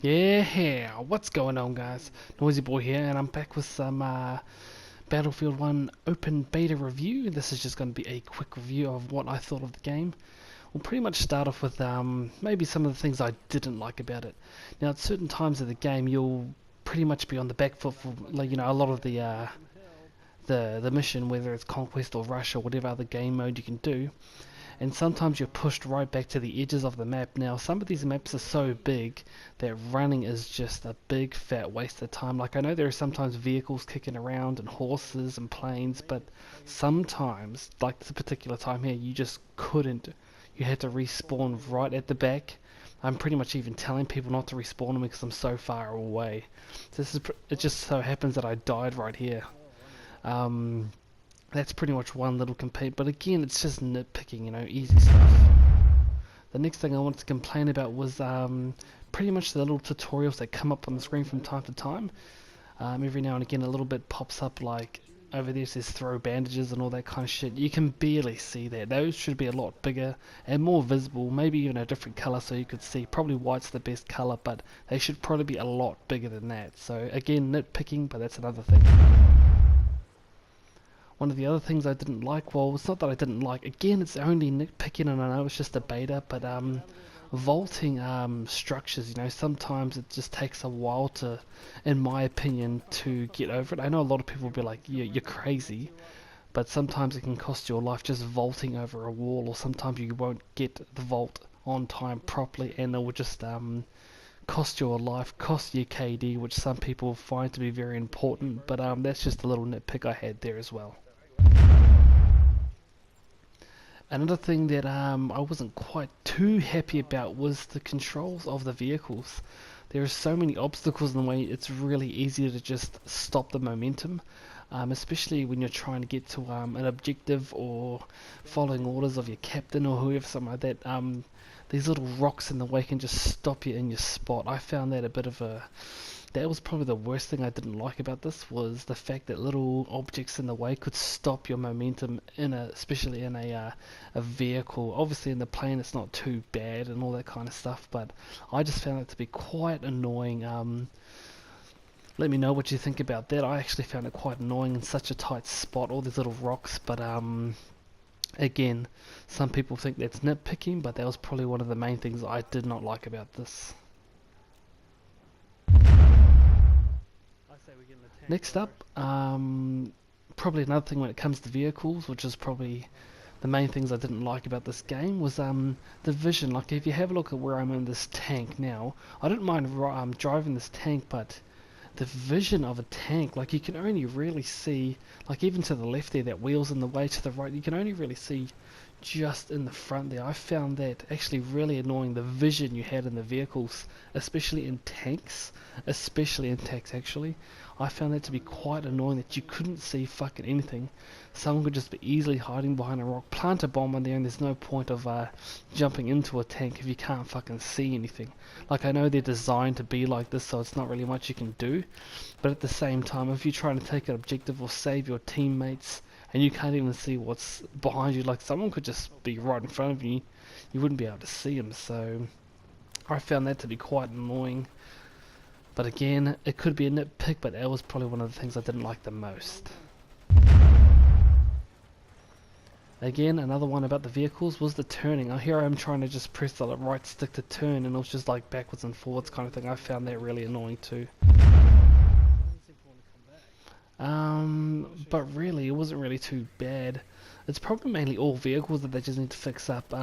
Yeah, what's going on, guys? NoisiBoi here, and I'm back with some Battlefield 1 open beta review. This is just going to be a quick review of what I thought of the game. We'll pretty much start off with maybe some of the things I didn't like about it. Now, at certain times of the game, you'll pretty much be on the back foot for, like, a lot of the mission, whether it's Conquest or Rush or whatever other game mode you can do. And sometimes you're pushed right back to the edges of the map. Now, some of these maps are so big that running is just a big fat waste of time. Like, I know there are sometimes vehicles kicking around and horses and planes, but sometimes, like this particular time here, you just couldn't. You had to respawn right at the back. I'm pretty much even telling people not to respawn me because I'm so far away. It just so happens that I died right here. Um, that's pretty much one little complaint, but again, it's just nitpicking, easy stuff. The next thing I wanted to complain about was pretty much the little tutorials that come up on the screen from time to time. Every now and again a little bit pops up, like over there says throw bandages and all that kind of shit. You can barely see that. Those should be a lot bigger and more visible, maybe even a different colour so you could see. Probably white's the best colour, but they should probably be a lot bigger than that. So again, nitpicking, but that's another thing. One of the other things I didn't like, well, it's not that I didn't like, again, it's only nitpicking, and I know it's just a beta, but vaulting structures, sometimes it just takes a while to, in my opinion, to get over it. I know a lot of people will be like, you're crazy, but sometimes it can cost your life just vaulting over a wall, or sometimes you won't get the vault on time properly, and it will just cost your life, cost your KD, which some people find to be very important, but that's just a little nitpick I had there as well. Another thing that I wasn't quite too happy about was the controls of the vehicles. There are so many obstacles in the way, it's really easy to just stop the momentum, especially when you're trying to get to an objective or following orders of your captain or whoever, something like that. These little rocks in the way can just stop you in your spot. I found that a bit of a... That was probably the worst thing I didn't like about this, was the fact that little objects in the way could stop your momentum, especially in a vehicle. Obviously in the plane it's not too bad and all that kind of stuff, but I just found it to be quite annoying. Let me know what you think about that. I actually found it quite annoying in such a tight spot, all these little rocks, but again, some people think that's nitpicking, but that was probably one of the main things I did not like about this. Next up, probably another thing when it comes to vehicles, which is probably the main things I didn't like about this game, was the vision. Like, if you have a look at where I'm in this tank now, I don't mind driving this tank, but the vision of a tank, like, you can only really see, like, even to the left there, that wheel's in the way, to the right, you can only really see just in the front there. I found that actually really annoying, the vision you had in the vehicles, especially in tanks actually. I found that to be quite annoying, that you couldn't see fucking anything. Someone could just be easily hiding behind a rock, plant a bomb in there, and there's no point of jumping into a tank if you can't fucking see anything. Like, I know they're designed to be like this, so it's not really much you can do, but at the same time, if you're trying to take an objective or save your teammates and you can't even see what's behind you, like, someone could just be right in front of you, you wouldn't be able to see them. So I found that to be quite annoying. But again, it could be a nitpick, but that was probably one of the things I didn't like the most. Again, another one about the vehicles was the turning. Here I am trying to just press the right stick to turn, and it was just like backwards and forwards kind of thing. I found that really annoying too. But really, it wasn't really too bad. It's probably mainly all vehicles that they just need to fix up.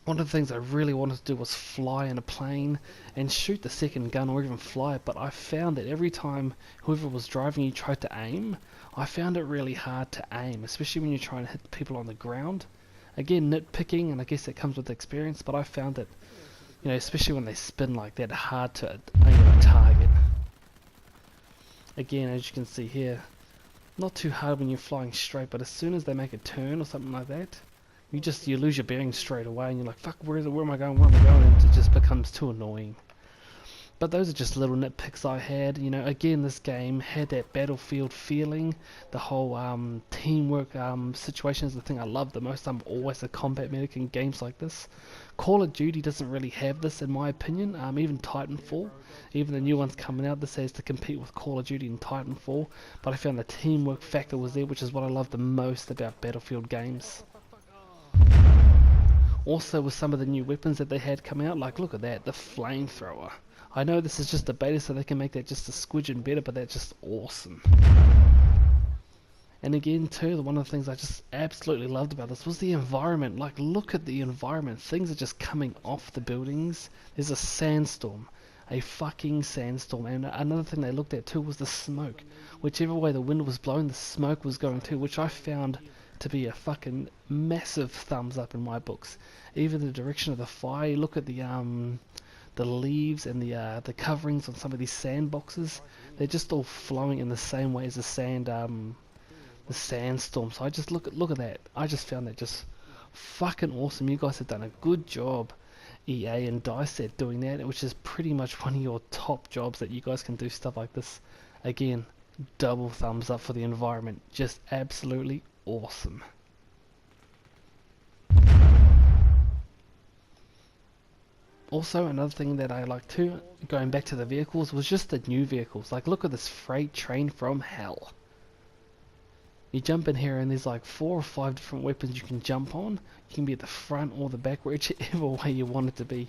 One of the things I really wanted to do was fly in a plane and shoot the second gun, or even fly it, but I found that every time whoever was driving you tried to aim, I found it really hard to aim, especially when you're trying to hit people on the ground. Again, nitpicking, and I guess that comes with experience, but I found it, especially when they spin like that, hard to target. Again, as you can see here, not too hard when you're flying straight, but as soon as they make a turn or something like that, you lose your bearings straight away, and you're like, fuck, where am I going, and it just becomes too annoying. But those are just little nitpicks I had. You know, again, this game had that Battlefield feeling. The whole teamwork situation is the thing I love the most. I'm always a combat medic in games like this. Call of Duty doesn't really have this, in my opinion. Even Titanfall, even the new ones coming out, this has to compete with Call of Duty and Titanfall. But I found the teamwork factor was there, which is what I love the most about Battlefield games. Also, with some of the new weapons that they had come out, like look at that, the flamethrower. I know this is just a beta, so they can make that just a squidgen better, but that's just awesome. And again, too, one of the things I just absolutely loved about this was the environment. Like, look at the environment. Things are just coming off the buildings. There's a sandstorm. A fucking sandstorm. And another thing they looked at, too, was the smoke. Whichever way the wind was blowing, the smoke was going, too, which I found to be a fucking massive thumbs up in my books. Even the direction of the fire, look at the leaves and the coverings on some of these sandboxes. They're just all flowing in the same way as the sandstorm. So I just look at that. I just found that just fucking awesome. You guys have done a good job, EA and DICE, at doing that, which is pretty much one of your top jobs that you guys can do stuff like this. Again, double thumbs up for the environment. Just absolutely awesome. Also, another thing that I like too, going back to the vehicles, was just the new vehicles. Like, look at this freight train from hell. You jump in here and there's like 4 or 5 different weapons you can jump on. You can be at the front or the back, whichever way you want it to be.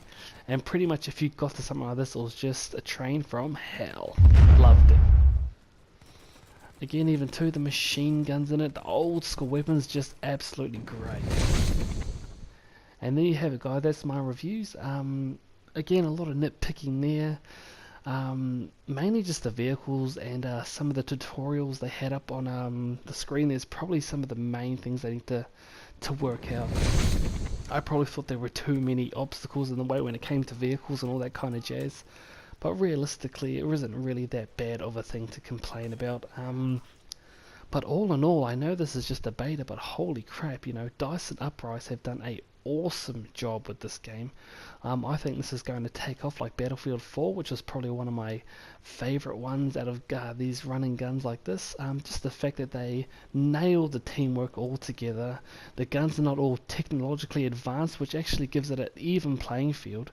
And pretty much if you got to something like this, it was just a train from hell. Loved it. Again, even too, the machine guns in it, the old school weapons, just absolutely great. And there you have it, guys. That's my reviews. Again, a lot of nitpicking there. Mainly just the vehicles and some of the tutorials they had up on the screen. There's probably some of the main things they need to work out. I probably thought there were too many obstacles in the way when it came to vehicles and all that kind of jazz. But realistically, it wasn't really that bad of a thing to complain about. But all in all, I know this is just a beta, but holy crap, you know, DICE and Uprise have done a awesome job with this game. I think this is going to take off like Battlefield 4, which is probably one of my favorite ones out of these running guns like this. Just the fact that they nailed the teamwork all together. The guns are not all technologically advanced, which actually gives it an even playing field.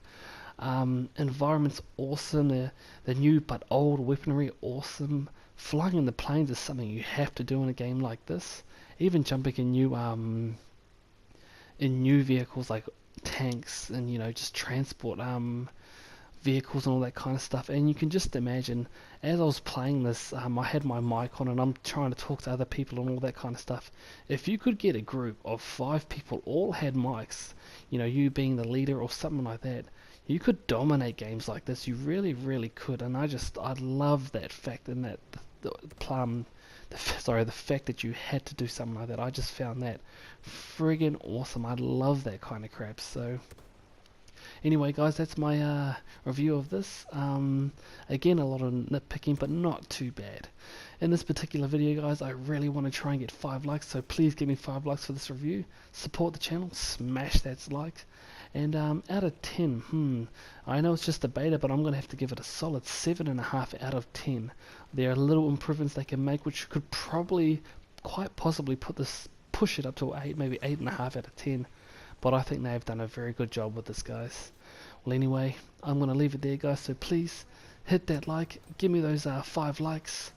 Environment's awesome. The new but old weaponry, awesome. Flying in the planes is something you have to do in a game like this. Even jumping in new vehicles like tanks and, you know, just transport vehicles and all that kind of stuff. And you can just imagine, as I was playing this, I had my mic on and I'm trying to talk to other people and all that kind of stuff. If you could get a group of 5 people all had mics, you know, you being the leader or something like that, you could dominate games like this. You really, really could. And I love that fact, and that the fact that you had to do something like that. I just found that friggin' awesome. I love that kind of crap. So anyway, guys, that's my review of this. Again, a lot of nitpicking, but not too bad. In this particular video, guys, I really want to try and get 5 likes, so please give me 5 likes for this review. Support the channel, smash that like. And out of 10, I know it's just a beta, but I'm going to have to give it a solid 7.5 out of 10. There are little improvements they can make, which could probably, quite possibly, push it up to 8, maybe 8.5 out of 10. But I think they've done a very good job with this, guys. Well, anyway, I'm going to leave it there, guys. So please hit that like, give me those 5 likes,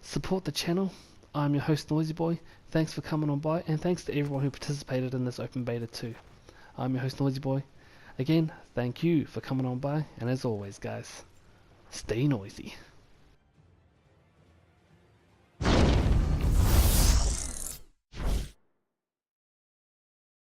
support the channel. I'm your host, NoisiBoi. Thanks for coming on by, and thanks to everyone who participated in this open beta too. I'm your host, NoisiBoi. Again, thank you for coming on by, and as always, guys, stay noisy.